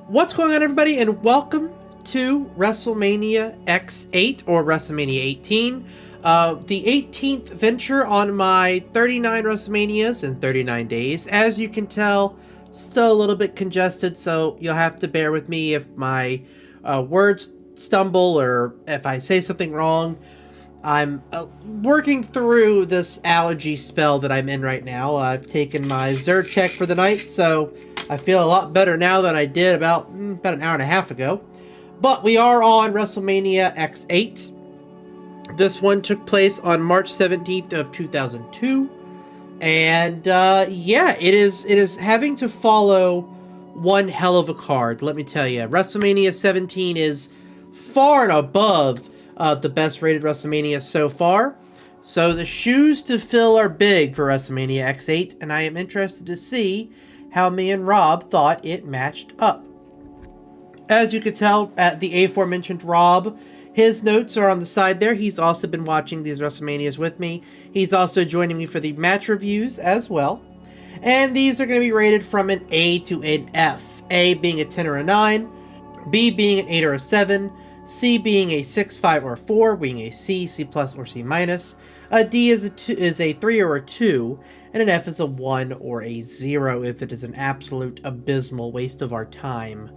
What's going on, everybody, and welcome to WrestleMania X8 or WrestleMania 18, the 18th venture on my 39 WrestleManias in 39 days. As you can tell, still a little bit congested, so you'll have to bear with me if my words stumble or if I say something wrong. I'm working through this allergy spell that I'm in right now. I've taken my Zyrtec for the night, so I feel a lot better now than I did about an hour and a half ago. But we are on WrestleMania X8. This one took place on March 17th of 2002. And yeah, it is having to follow one hell of a card, let me tell you. WrestleMania 17 is far and above the best rated WrestleMania so far. So the shoes to fill are big for WrestleMania X8, and I am interested to see how me and Rob thought it matched up. As you can tell, at the aforementioned Rob, his notes are on the side there. He's also been watching these WrestleManias with me. He's also joining me for the match reviews as well. And these are going to be rated from an A to an F. A being a 10 or a 9, B being an 8 or a 7, C being a 6, 5, or 4, being a C, C+, or C-. A D is a 3 or a 2, and an F is a 1 or a 0 if it is an absolute abysmal waste of our time.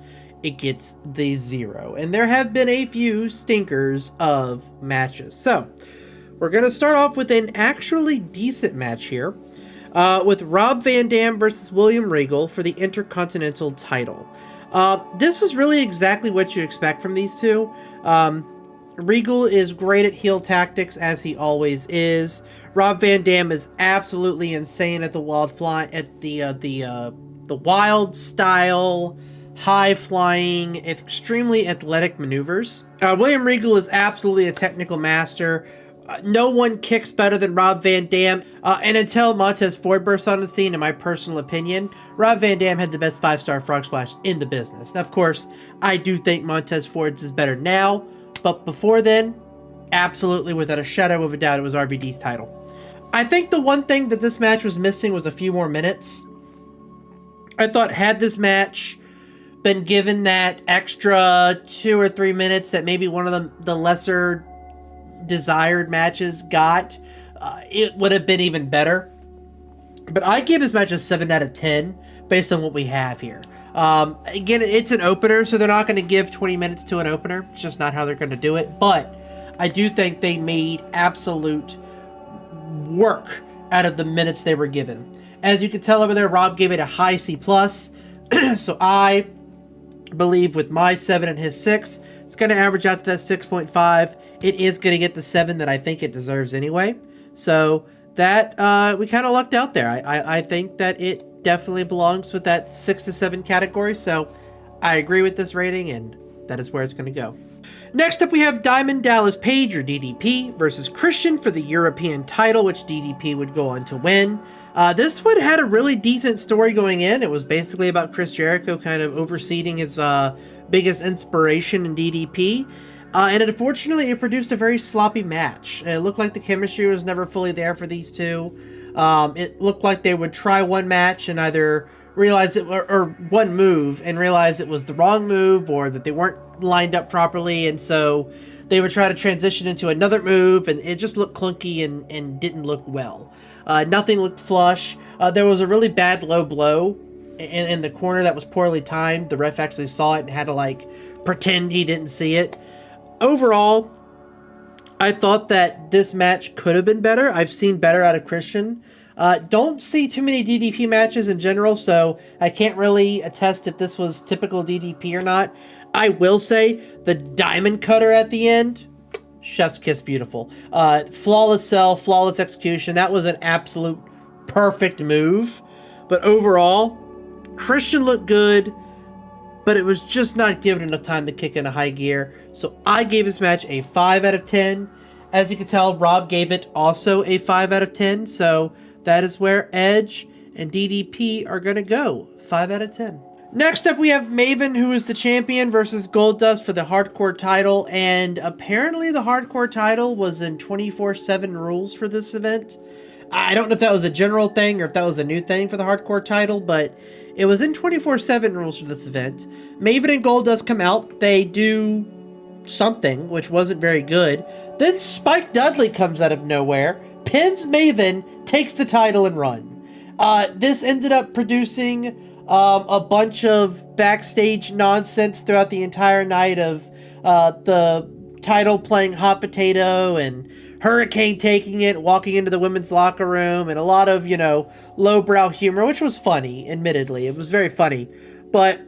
It gets the 0. And there have been a few stinkers of matches. So, we're going to start off with an actually decent match here, with Rob Van Dam versus William Regal for the Intercontinental title. This was really exactly what you expect from these two. Regal is great at heel tactics, as he always is. Rob Van Dam is absolutely insane at the wild style, high-flying, extremely athletic maneuvers. William Regal is absolutely a technical master. No one kicks better than Rob Van Dam. And until Montez Ford burst on the scene, in my personal opinion, Rob Van Dam had the best 5-star frog splash in the business. Now, of course, I do think Montez Ford's is better now, but before then, absolutely, without a shadow of a doubt, it was RVD's title. I think the one thing that this match was missing was a few more minutes. I thought had this match been given that extra 2 or 3 minutes that maybe one of the lesser desired matches got, it would have been even better. But I give this match a 7 out of 10 based on what we have here. Again, it's an opener, so they're not going to give 20 minutes to an opener. It's just not how they're going to do it. But I do think they made absolute work out of the minutes they were given. As you can tell over there, Rob gave it a high C+. So I believe with my 7 and his 6, it's going to average out to that 6.5. It is going to get the 7 that I think it deserves anyway. So that, we kind of lucked out there. I think that it definitely belongs with that 6 to 7 category. So I agree with this rating, and that is where it's going to go. Next up, we have Diamond Dallas Page, or DDP, versus Christian for the European title, which DDP would go on to win. This one had a really decent story going in. It was basically about Chris Jericho kind of overseeing his biggest inspiration in DDP. And unfortunately, it produced a very sloppy match. It looked like the chemistry was never fully there for these two. It looked like they would try one match and either realize it, or one move and realize it was the wrong move, or that they weren't lined up properly, and so they would try to transition into another move, and it just looked clunky and didn't look well. Nothing looked flush. There was a really bad low blow in the corner that was poorly timed. The ref actually saw it and had to pretend he didn't see it. Overall, I thought that this match could have been better. I've seen better out of Christian. Don't see too many DDP matches in general, so I can't really attest if this was typical DDP or not. I will say the diamond cutter at the end, chef's kiss beautiful. Flawless sell, flawless execution. That was an absolute perfect move. But overall, Christian looked good, but it was just not given enough time to kick in a high gear. So I gave this match a 5 out of 10. As you can tell, Rob gave it also a 5 out of 10. So that is where Edge and DDP are going to go. 5 out of 10. Next up, we have Maven, who is the champion, versus Goldust for the Hardcore title. And apparently the Hardcore title was in 24/7 rules for this event. I don't know if that was a general thing or if that was a new thing for the hardcore title, but it was in 24/7 rules for this event. Maven and Gold does come out. They do something, which wasn't very good. Then Spike Dudley comes out of nowhere, pins Maven, takes the title and run. This ended up producing a bunch of backstage nonsense throughout the entire night of the title playing hot potato and Hurricane taking it, walking into the women's locker room, and a lot of, lowbrow humor, which was funny, admittedly. It was very funny. But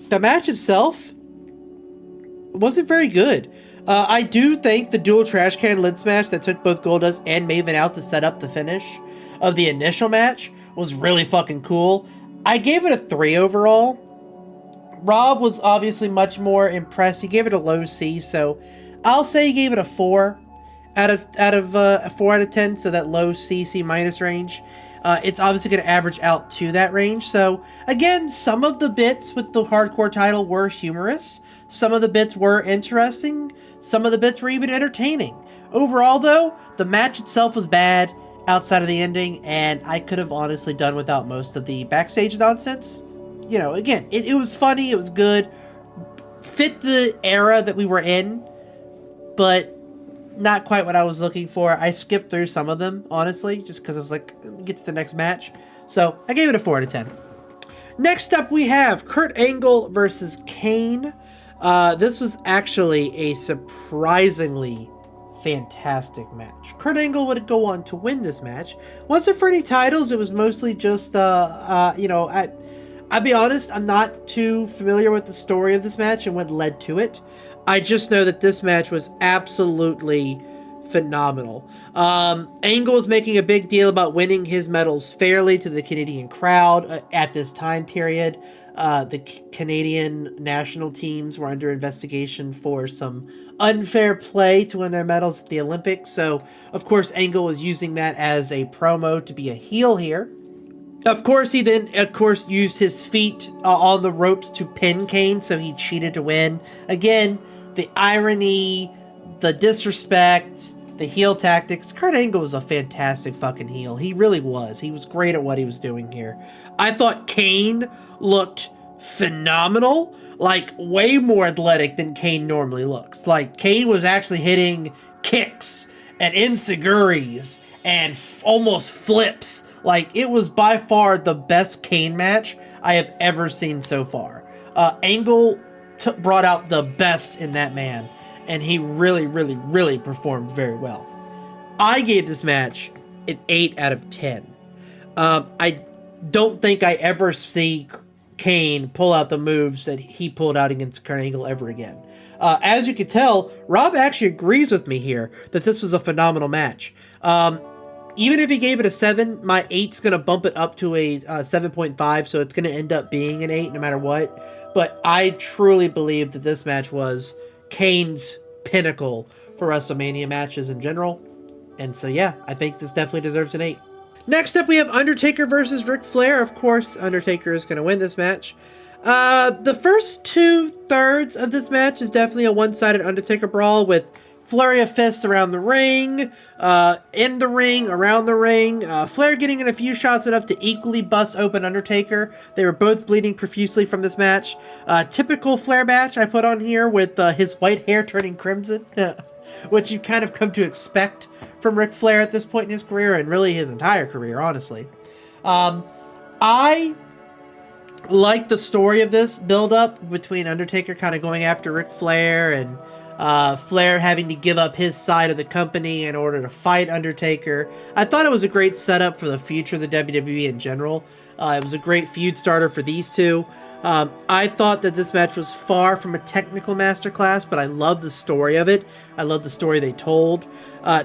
the match itself wasn't very good. I do think the dual trash can lid smash that took both Goldust and Maven out to set up the finish of the initial match was really fucking cool. I gave it a 3 overall. Rob was obviously much more impressed. He gave it a low C, so I'll say he gave it a 4 out of 4 out of 10, so that low C minus range. It's obviously going to average out to that range. So again, some of the bits with the hardcore title were humorous. Some of the bits were interesting. Some of the bits were even entertaining. Overall, though, the match itself was bad outside of the ending, and I could have honestly done without most of the backstage nonsense. Again, it was funny, it was good, fit the era that we were in, but not quite what I was looking for. I skipped through some of them, honestly, just because I was like, get to the next match. So I gave it a 4 out of 10. Next up, we have Kurt Angle versus Kane. This was actually a surprisingly fantastic match. Kurt Angle would go on to win this match. Wasn't for any titles, it was mostly just, I'll be honest, I'm not too familiar with the story of this match and what led to it. I just know that this match was absolutely phenomenal. Angle was making a big deal about winning his medals fairly to the Canadian crowd at this time period. The Canadian national teams were under investigation for some unfair play to win their medals at the Olympics. So, of course, Angle was using that as a promo to be a heel here. Of course, he then, used his feet on the ropes to pin Kane, so he cheated to win. Again, the irony, the disrespect, the heel tactics. Kurt Angle was a fantastic fucking heel. He really was. He was great at what he was doing here. I thought Kane looked phenomenal, like way more athletic than Kane normally looks. Like, Kane was actually hitting kicks and enziguris and almost flips. Like, it was by far the best Kane match I have ever seen so far. Angle brought out the best in that man, and he really, really, really performed very well. I gave this match an 8 out of 10. I don't think I ever see Kane pull out the moves that he pulled out against Kurt Angle ever again. As you can tell, Rob actually agrees with me here that this was a phenomenal match. Even if he gave it a 7, my 8's going to bump it up to a 7.5, so it's going to end up being an 8 no matter what. But I truly believe that this match was Kane's pinnacle for WrestleMania matches in general. And so, yeah, I think this definitely deserves an 8. Next up, we have Undertaker versus Ric Flair. Of course, Undertaker is going to win this match. The first 2/3 of this match is definitely a one-sided Undertaker brawl with flurry of fists around the ring, in the ring, around the ring. Flair getting in a few shots enough to equally bust open Undertaker. They were both bleeding profusely from this match. Typical Flair match I put on here with his white hair turning crimson, which you kind of come to expect from Ric Flair at this point in his career, and really his entire career, honestly. I like the story of this build-up between Undertaker kind of going after Ric Flair and Flair having to give up his side of the company in order to fight Undertaker. I thought it was a great setup for the future of the WWE in general. It was a great feud starter for these two. I thought that this match was far from a technical masterclass, but I loved the story of it. I loved the story they told.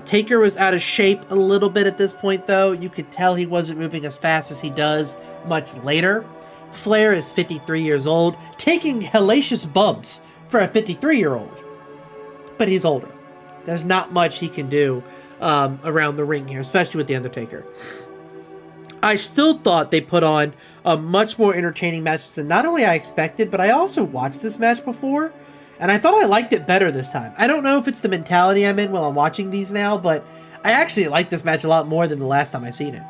Taker was out of shape a little bit at this point, though. You could tell he wasn't moving as fast as he does much later. Flair is 53 years old, taking hellacious bumps for a 53-year-old. But he's older. There's not much he can do around the ring here, especially with The Undertaker. I still thought they put on a much more entertaining match than not only I expected, but I also watched this match before, And I thought I liked it better this time. I don't know if it's the mentality I'm in while I'm watching these now, but I actually like this match a lot more than the last time I seen it.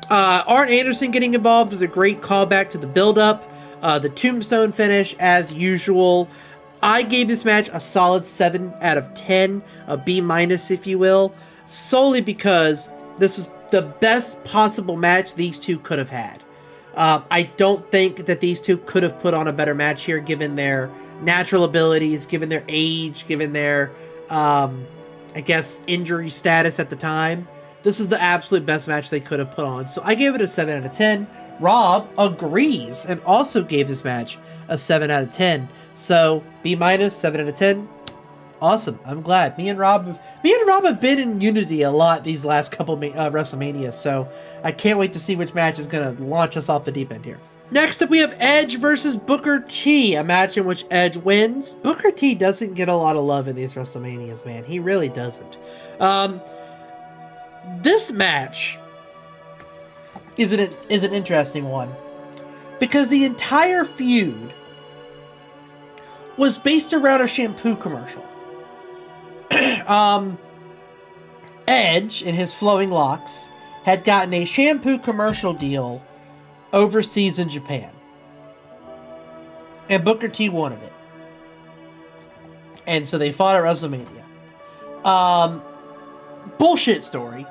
Arn Anderson getting involved was a great callback to the build-up. The tombstone finish, as usual. I gave this match a solid 7 out of 10, a B- if you will, solely because this was the best possible match these two could have had. I don't think that these two could have put on a better match here, given their natural abilities, given their age, given their, I guess, injury status at the time. This was the absolute best match they could have put on. So I gave it a 7 out of 10. Rob agrees and also gave this match a 7 out of 10. So B-, 7 out of 10. Awesome. I'm glad. Me and Rob have been in unity a lot these last couple WrestleManias. So I can't wait to see which match is going to launch us off the deep end here. Next up, we have Edge versus Booker T, a match in which Edge wins. Booker T doesn't get a lot of love in these WrestleManias, man. He really doesn't. This match is an interesting one because the entire feud was based around a shampoo commercial. Edge, in his flowing locks, had gotten a shampoo commercial deal overseas in Japan. And Booker T wanted it. And so they fought at WrestleMania. Bullshit story.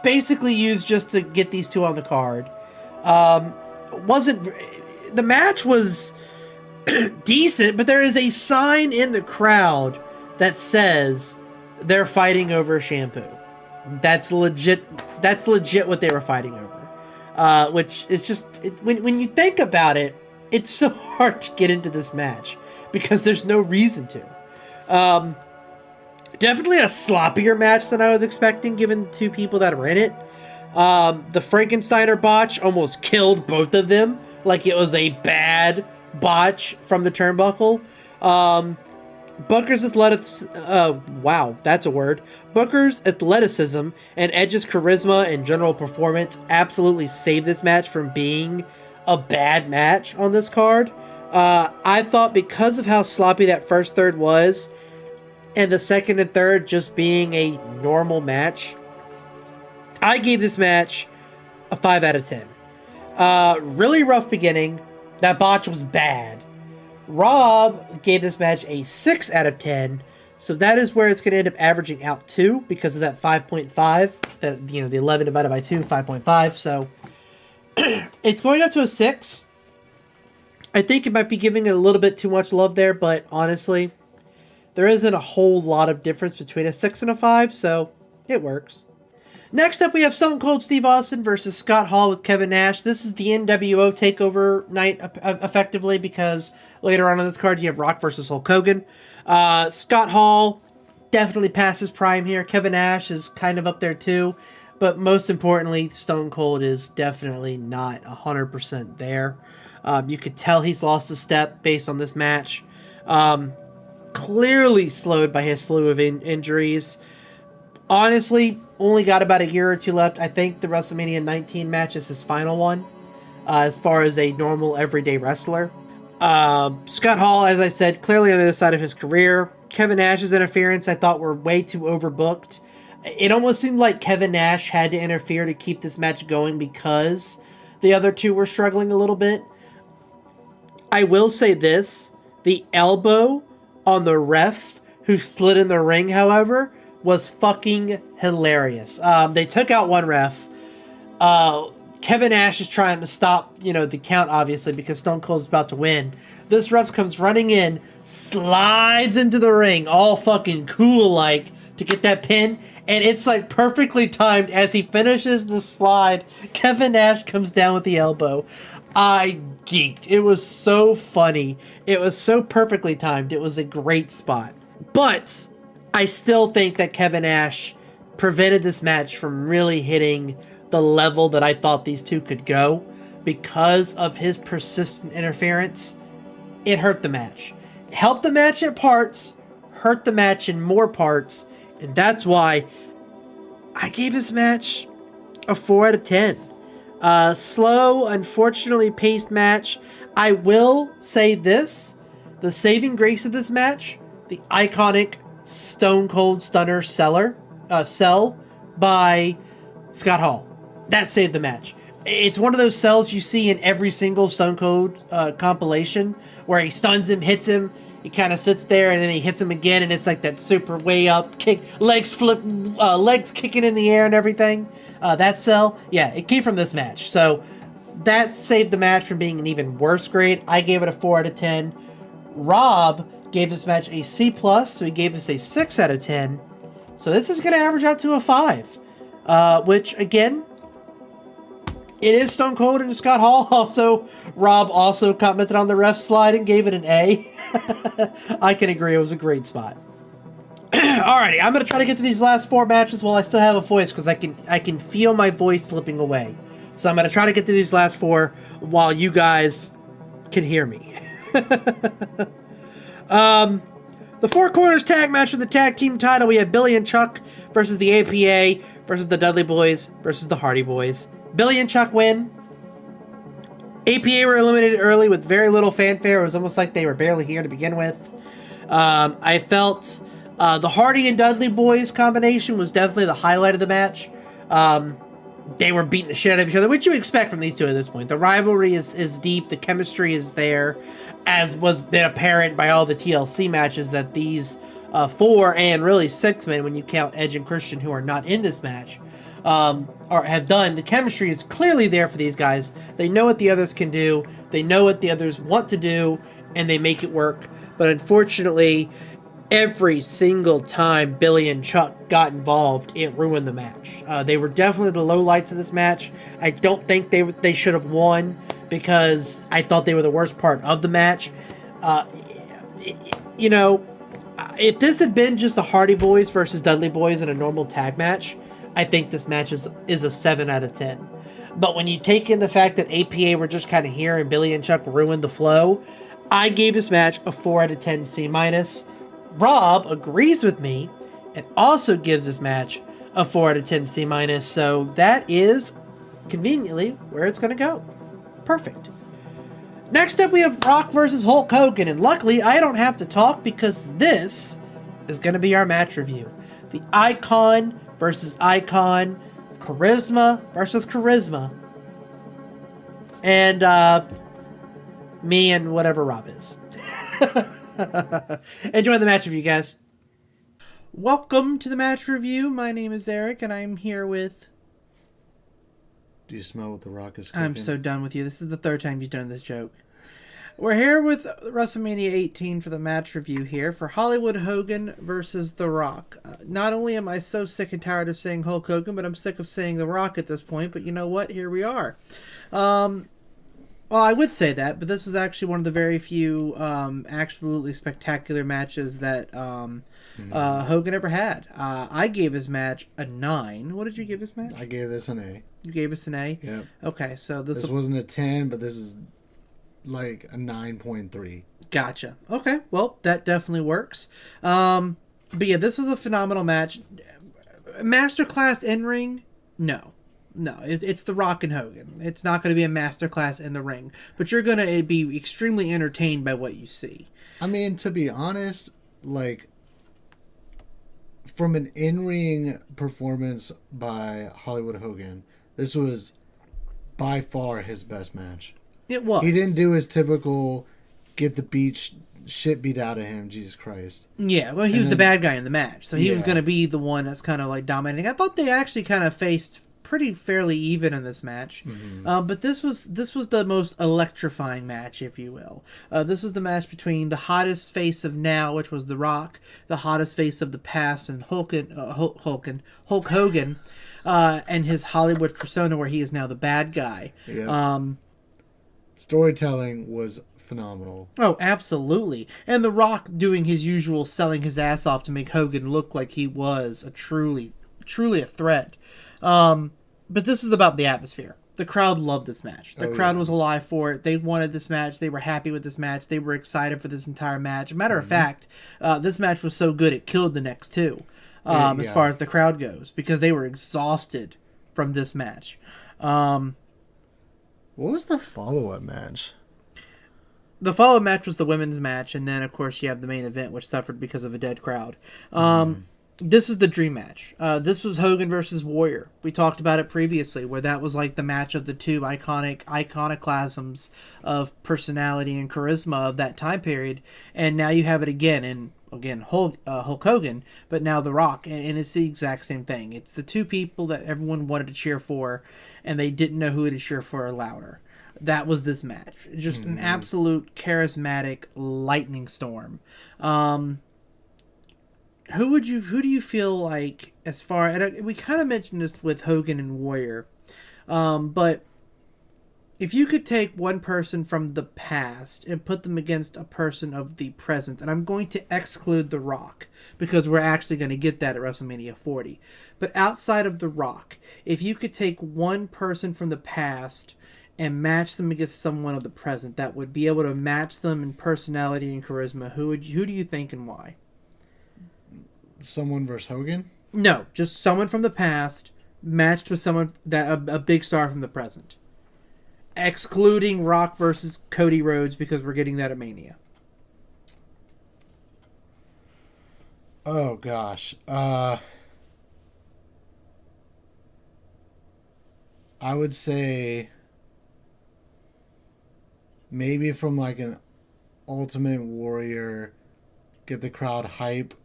Basically used just to get these two on the card. The match was decent, but there is a sign in the crowd that says they're fighting over shampoo. That's legit what they were fighting over. Which is just, when you think about it, it's so hard to get into this match because there's no reason to. Definitely a sloppier match than I was expecting, given the two people that were in it. The Frankensteiner botch almost killed both of them, like it was a bad botch from the turnbuckle. Booker's Booker's athleticism and Edge's charisma and general performance absolutely saved this match from being a bad match on this card. I thought because of how sloppy that first third was, and the second and third just being a normal match, I gave this match a 5 out of 10. Really rough beginning. That botch was bad. Rob gave this match a 6 out of 10. So that is where it's going to end up averaging out to because of that 5.5. The 11 divided by 2, 5.5. So it's going up to a 6. I think it might be giving it a little bit too much love there, but honestly, there isn't a whole lot of difference between a 6 and a 5, so it works. Next up, we have Stone Cold Steve Austin versus Scott Hall with Kevin Nash. This is the NWO takeover night, effectively, because later on in this card, you have Rock versus Hulk Hogan. Scott Hall definitely past his prime here. Kevin Nash is kind of up there too. But most importantly, Stone Cold is definitely not 100% there. You could tell he's lost a step based on this match. Clearly slowed by his slew of injuries. Honestly, only got about a year or two left. I think the WrestleMania 19 match is his final one, as far as a normal, everyday wrestler. Scott Hall, as I said, clearly on the other side of his career. Kevin Nash's interference, I thought, were way too overbooked. It almost seemed like Kevin Nash had to interfere to keep this match going because the other two were struggling a little bit. I will say this. The elbow on the ref who slid in the ring, however, was fucking hilarious. They took out one ref. Kevin Nash is trying to stop, the count, obviously, because Stone Cold's about to win. This ref comes running in, slides into the ring, all fucking cool-like, to get that pin, and it's, perfectly timed. As he finishes the slide, Kevin Nash comes down with the elbow. I geeked. It was so funny. It was so perfectly timed. It was a great spot. But I still think that Kevin Nash prevented this match from really hitting the level that I thought these two could go because of his persistent interference. It hurt the match. It helped the match in parts, hurt the match in more parts, and that's why I gave this match a 4 out of 10. Slow, unfortunately paced match. I will say this. The saving grace of this match the iconic Stone Cold Stunner Cell by Scott Hall. That saved the match. It's one of those cells you see in every single Stone Cold compilation where he stuns him, hits him, he kind of sits there, and then he hits him again, and it's like that super way up kick, legs kicking in the air and everything. That cell, yeah, it came from this match. So that saved the match from being an even worse grade. I gave it a 4 out of 10. Rob gave this match a C+, so he gave this a 6 out of 10. So this is going to average out to a 5, which, again, it is Stone Cold and Scott Hall. Also, Rob also commented on the ref slide and gave it an A. I can agree, it was a great spot. Alrighty, I'm going to try to get to these last 4 matches while I still have a voice, because I can feel my voice slipping away. So I'm going to try to get to these last 4 while you guys can hear me. The Four Corners tag match for the tag team title, we have Billy and Chuck versus the APA versus the Dudley Boys versus the Hardy Boys. Billy and Chuck win. APA were eliminated early with very little fanfare. It was almost like they were barely here to begin with. I felt the Hardy and Dudley Boys combination was definitely the highlight of the match. They were beating the shit out of each other, which you expect from these two at this point. The rivalry is deep. The chemistry is there, as was been apparent by all the TLC matches that these 4 and really 6 men, when you count Edge and Christian, who are not in this match, or have done. The chemistry is clearly there for these guys. They know what the others can do. They know what the others want to do, and they make it work. But unfortunately, every single time Billy and Chuck got involved, it ruined the match. They were definitely the lowlights of this match. I don't think they should have won, because I thought they were the worst part of the match. You know, if this had been just the Hardy Boys versus Dudley Boys in a normal tag match, I think this match is a 7 out of 10. But when you take in the fact that APA were just kind of here and Billy and Chuck ruined the flow, I gave this match a 4 out of 10 C-. Rob agrees with me and also gives this match a 4 out of 10 C-. So that is conveniently where it's going to go. Perfect. Next up, we have Rock versus Hulk Hogan. And luckily, I don't have to talk, because this is going to be our match review. The Icon versus Icon, Charisma versus Charisma, and me and whatever Rob is. Enjoy the match review, guys. Welcome to the match review. My name is Eric, and I'm here with... Do you smell what the Rock is cooking? I'm so done with you. This is the 3rd time you've done this joke. We're here with WrestleMania 18 for the match review here for Hollywood Hogan versus The Rock. Not only am I so sick and tired of saying Hulk Hogan, but I'm sick of saying The Rock at this point. But you know what? Here we are. Well, I would say that, but this was actually one of the very few absolutely spectacular matches that Hogan ever had. I gave his match a 9. What did you give this match? I gave this an A. You gave us an A? Yep. Okay, so this wasn't a 10, but this is like a 9.3. Gotcha. Okay, well, that definitely works. But yeah, this was a phenomenal match. Masterclass in ring? No, it's The Rock and Hogan. It's not going to be a masterclass in the ring, but you're going to be extremely entertained by what you see. I mean, to be honest, like, from an in-ring performance by Hollywood Hogan, this was by far his best match. It was. He didn't do his typical get the shit beat out of him, Jesus Christ. Yeah, well, he was the bad guy in the match, so he was going to be the one that's kind of like dominating. I thought they actually kind of faced pretty fairly even in this match, but this was the most electrifying match, if you will. This was the match between the hottest face of now, which was The Rock, the hottest face of the past, and Hulk Hogan, and his Hollywood persona, where he is now the bad guy. Yeah. Storytelling was phenomenal. Oh, absolutely. And The Rock doing his usual selling his ass off to make Hogan look like he was a truly a threat. But this is about the atmosphere. The crowd loved this match. The crowd was alive for it. They wanted this match. They were happy with this match. They were excited for this entire match. Matter of fact, this match was so good it killed the next two, as far as the crowd goes, because they were exhausted from this match. What was the follow-up match? The follow-up match was the women's match, and then of course you have the main event, which suffered because of a dead crowd. This was the dream match. This was Hogan versus Warrior. We talked about it previously, where that was like the match of the two iconoclasms of personality and charisma of that time period, and now you have it again, and again Hulk Hogan, but now The Rock, and it's the exact same thing. It's the two people that everyone wanted to cheer for, and they didn't know who to cheer for louder. That was this match. Just an absolute charismatic lightning storm. Who do you feel like, as far, and we kind of mentioned this with Hogan and Warrior, but if you could take one person from the past and put them against a person of the present, and I'm going to exclude The Rock because we're actually going to get that at WrestleMania 40, but outside of The Rock, if you could take one person from the past and match them against someone of the present that would be able to match them in personality and charisma, who do you think and why? Someone versus Hogan? No, just someone from the past matched with someone that a big star from the present. Excluding Rock versus Cody Rhodes because we're getting that at Mania. Oh gosh. I would say maybe from like an Ultimate Warrior, get the crowd hype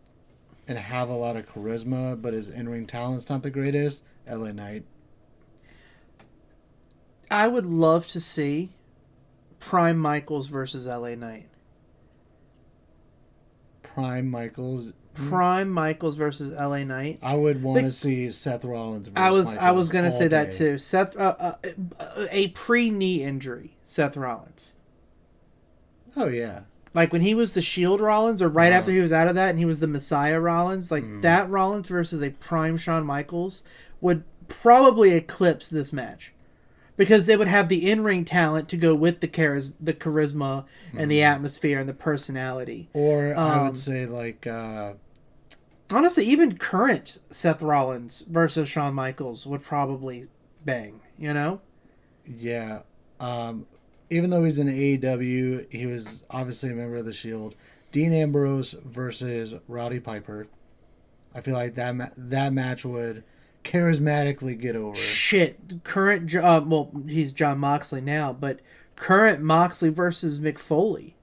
and have a lot of charisma, but his in-ring talent's not the greatest, LA Knight. I would love to see Prime Michaels versus LA Knight. Prime Michaels versus LA Knight. I would want to see Seth Rollins versus Michaels. I was going to say that day. too. Seth, a pre-knee injury, Seth Rollins. Oh yeah. Like when he was the Shield Rollins, or right after he was out of that, and he was the Messiah Rollins, like that Rollins versus a prime Shawn Michaels would probably eclipse this match, because they would have the in-ring talent to go with the charisma and the atmosphere and the personality. Or I would say like, honestly, even current Seth Rollins versus Shawn Michaels would probably bang. You know? Yeah. Even though he's in AEW, he was obviously a member of the Shield. Dean Ambrose versus Roddy Piper. I feel like that match would charismatically get over. Shit, current well, he's John Moxley now, but current Moxley versus Mick Foley.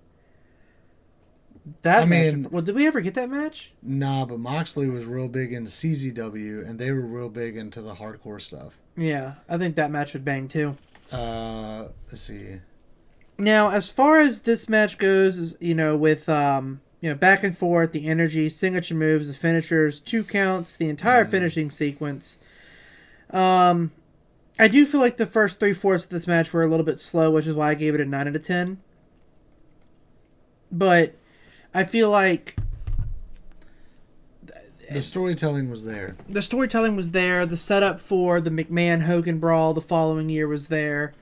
Well, did we ever get that match? Nah, but Moxley was real big in CZW, and they were real big into the hardcore stuff. Yeah, I think that match would bang too. Let's see. Now, as far as this match goes, is, with back and forth, the energy, signature moves, the finishers, 2 counts, the entire finishing sequence. I do feel like the first 3/4 of this match were a little bit slow, which is why I gave it a 9 out of 10. But I feel like the storytelling was there. The storytelling was there. The setup for the McMahon-Hogan brawl the following year was there.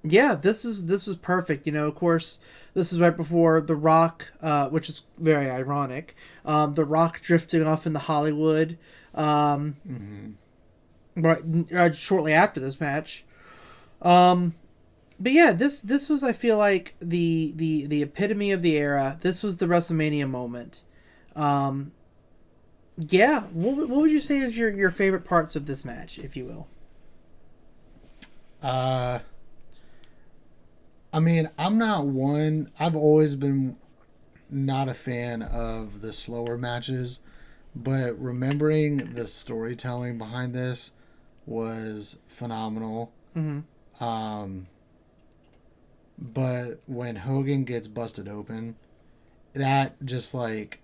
Yeah, this was perfect. Of course, this is right before The Rock, which is very ironic. The Rock drifting off into Hollywood. Right, shortly after this match. But yeah, this was, I feel like, the epitome of the era. This was the WrestleMania moment. Yeah, what would you say is your favorite parts of this match, if you will? I'm not one. I've always been not a fan of the slower matches, but remembering the storytelling behind this was phenomenal. But when Hogan gets busted open, that just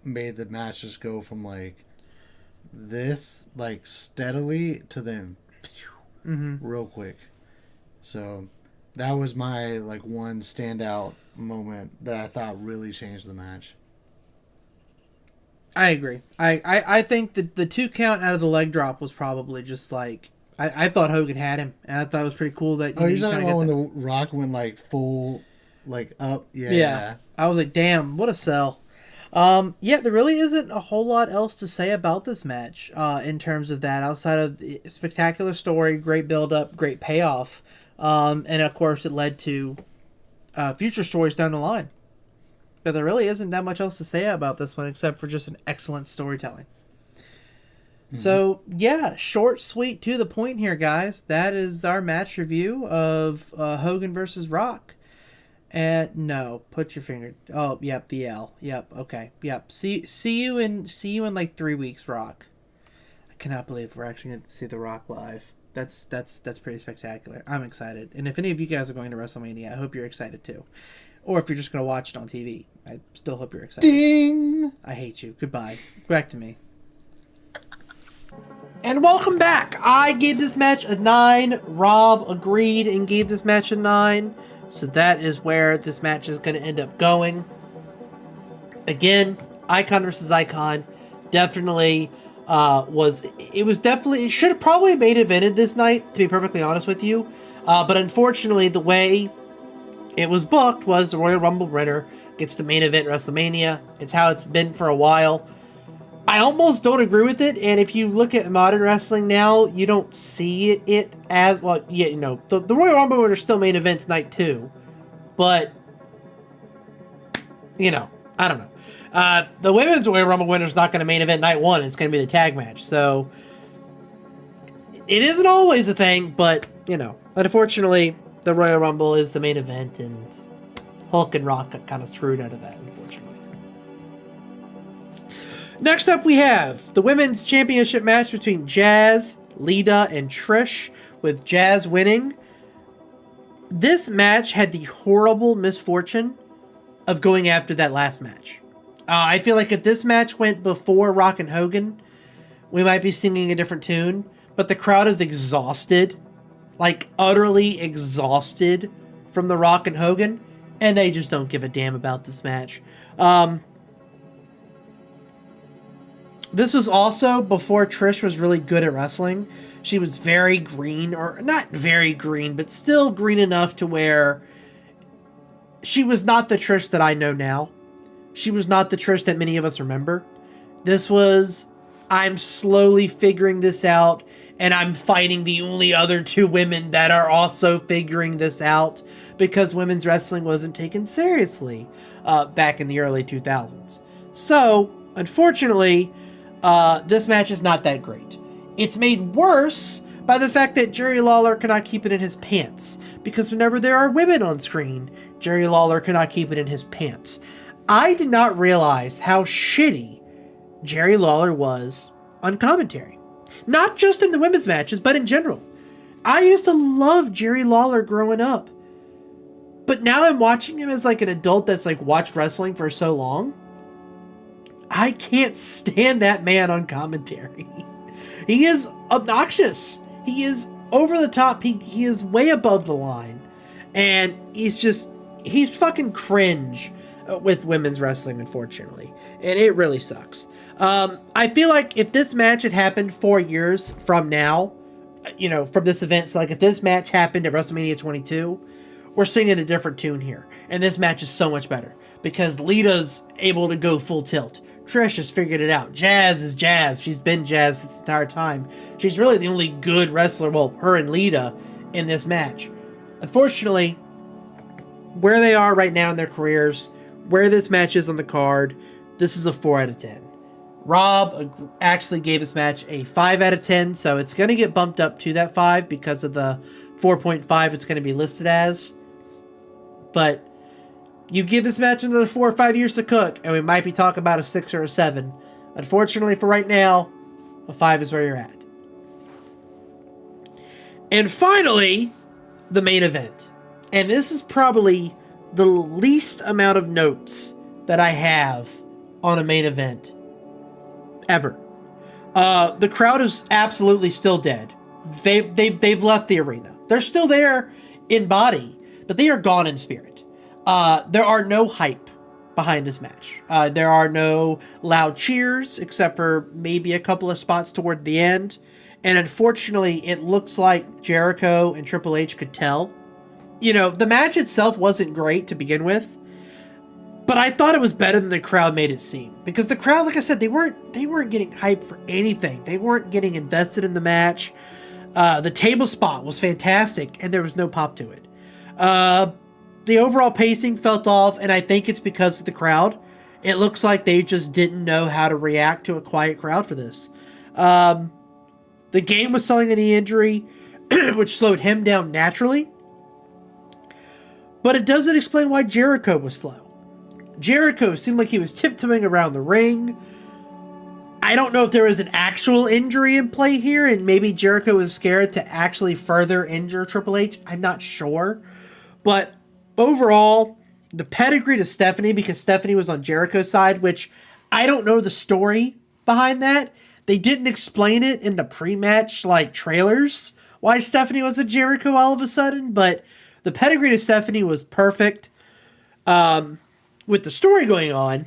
made the match just go from this steadily to then real quick. So that was my one standout moment that I thought really changed the match. I agree. I think that the 2 count out of the leg drop was probably just I thought Hogan had him, and I thought it was pretty cool that. You're talking about when the Rock went full up? Yeah. I was like, damn, what a sell. Yeah, there really isn't a whole lot else to say about this match in terms of that, outside of the spectacular story, great build up, great payoff. And of course, it led to future stories down the line. But there really isn't that much else to say about this one except for just an excellent storytelling. Mm-hmm. So, yeah, short, sweet, to the point here, guys. That is our match review of Hogan versus Rock. And no, put your finger. Oh, yep, the L. Yep, okay, yep. See you in like 3 weeks, Rock. I cannot believe we're actually going to see The Rock live. That's pretty spectacular. I'm excited. And if any of you guys are going to WrestleMania, I hope you're excited too. Or if you're just going to watch it on TV, I still hope you're excited. Ding! I hate you. Goodbye. Back to me. And welcome back. I gave this match a 9. Rob agreed and gave this match a 9. So that is where this match is going to end up going. Again, Icon versus Icon. Definitely it should have probably main evented this night, to be perfectly honest with you. But unfortunately, the way it was booked was the Royal Rumble winner gets the main event WrestleMania. It's how it's been for a while. I almost don't agree with it, and if you look at modern wrestling now, you don't see it as, well, yeah, you know, the Royal Rumble winner still main events night 2, but, you know, I don't know. The women's Royal Rumble winner is not going to main event night 1, it's going to be the tag match, so it isn't always a thing, but, you know, unfortunately, the Royal Rumble is the main event, and Hulk and Rock got kind of screwed out of that, unfortunately. Next up, we have the Women's Championship match between Jazz, Lita, and Trish, with Jazz winning. This match had the horrible misfortune of going after that last match. I feel like if this match went before Rock and Hogan, we might be singing a different tune, but the crowd is exhausted, like utterly exhausted from the Rock and Hogan, and they just don't give a damn about this match. This was also before Trish was really good at wrestling. She was very green, or not very green, but still green enough to where she was not the Trish that I know now. She was not the Trish that many of us remember. This was, I'm slowly figuring this out, and I'm fighting the only other 2 women that are also figuring this out, because women's wrestling wasn't taken seriously back in the early 2000s. So, unfortunately, this match is not that great. It's made worse by the fact that Jerry Lawler cannot keep it in his pants, because whenever there are women on screen, Jerry Lawler cannot keep it in his pants. I did not realize how shitty Jerry Lawler was on commentary. Not just in the women's matches, but in general. I used to love Jerry Lawler growing up. But now I'm watching him as like an adult that's like watched wrestling for so long. I can't stand that man on commentary. He is obnoxious. He is over the top. He is way above the line. And he's fucking cringe with women's wrestling, unfortunately. And it really sucks. I feel like if this match had happened 4 years from now, you know, from this event, so like if this match happened at WrestleMania 22, we're singing a different tune here. And this match is so much better because Lita's able to go full tilt. Trish has figured it out. Jazz is Jazz. She's been Jazz this entire time. She's really the only good wrestler, well, her and Lita, in this match. Unfortunately, where they are right now in their careers, where this match is on the card, this is a 4 out of 10. Rob actually gave this match a 5 out of 10, so it's going to get bumped up to that 5 because of the 4.5 it's going to be listed as. But you give this match another 4 or 5 years to cook, and we might be talking about a 6 or a 7. Unfortunately, for right now, a 5 is where you're at. And finally, the main event. And this is probably the least amount of notes that I have on a main event ever. The crowd is absolutely still dead. They've left the arena. They're still there in body, but they are gone in spirit. There are no hype behind this match. There are no loud cheers, except for maybe a couple of spots toward the end. And unfortunately, it looks like Jericho and Triple H could tell. You know, the match itself wasn't great to begin with, but I thought it was better than the crowd made it seem. Because the crowd, like I said, they weren't getting hyped for anything. They weren't getting invested in the match. The table spot was fantastic, and there was no pop to it. The overall pacing felt off, and I think it's because of the crowd. It looks like they just didn't know how to react to a quiet crowd for this. The game was selling a knee injury, which slowed him down naturally. But it doesn't explain why Jericho was slow. Jericho seemed like he was tiptoeing around the ring. I don't know if there was an actual injury in play here, and maybe Jericho was scared to actually further injure Triple H. I'm not sure. But overall, the pedigree to Stephanie, because Stephanie was on Jericho's side, which I don't know the story behind that. They didn't explain it in the pre-match trailers why Stephanie was a Jericho all of a sudden, but the pedigree to Stephanie was perfect with the story going on.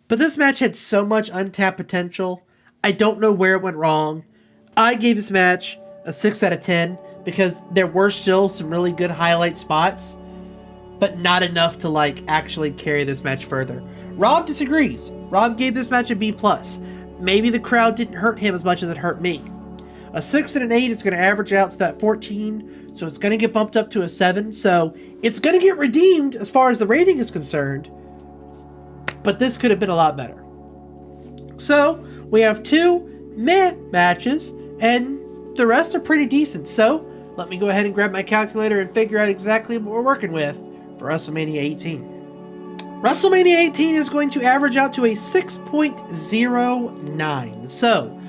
But this match had so much untapped potential. I don't know where it went wrong. I gave this match a 6 out of 10 because there were still some really good highlight spots, but not enough to actually carry this match further. Rob disagrees. Rob gave this match a B+. Maybe the crowd didn't hurt him as much as it hurt me. A 6 and an 8 is going to average out to that 14, so it's going to get bumped up to a 7, so it's going to get redeemed as far as the rating is concerned, but this could have been a lot better. So, we have 2 meh matches, and the rest are pretty decent, so let me go ahead and grab my calculator and figure out exactly what we're working with for WrestleMania 18. WrestleMania 18 is going to average out to a 6.09, so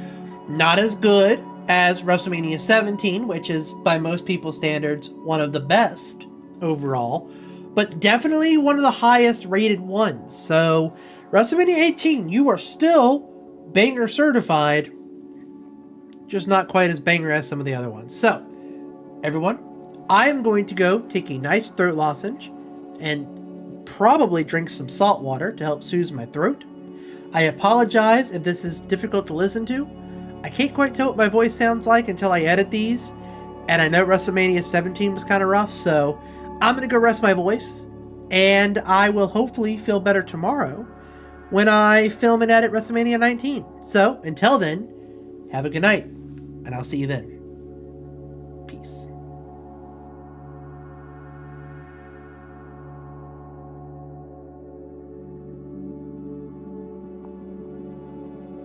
not as good as WrestleMania 17, which is, by most people's standards, one of the best overall, but definitely one of the highest rated ones. So, WrestleMania 18, you are still banger certified, just not quite as banger as some of the other ones. So, everyone, I am going to go take a nice throat lozenge and probably drink some salt water to help soothe my throat. I apologize if this is difficult to listen to. I can't quite tell what my voice sounds like until I edit these, and I know WrestleMania 17 was kind of rough, so I'm going to go rest my voice, and I will hopefully feel better tomorrow when I film and edit WrestleMania 19. So, until then, have a good night, and I'll see you then. Peace.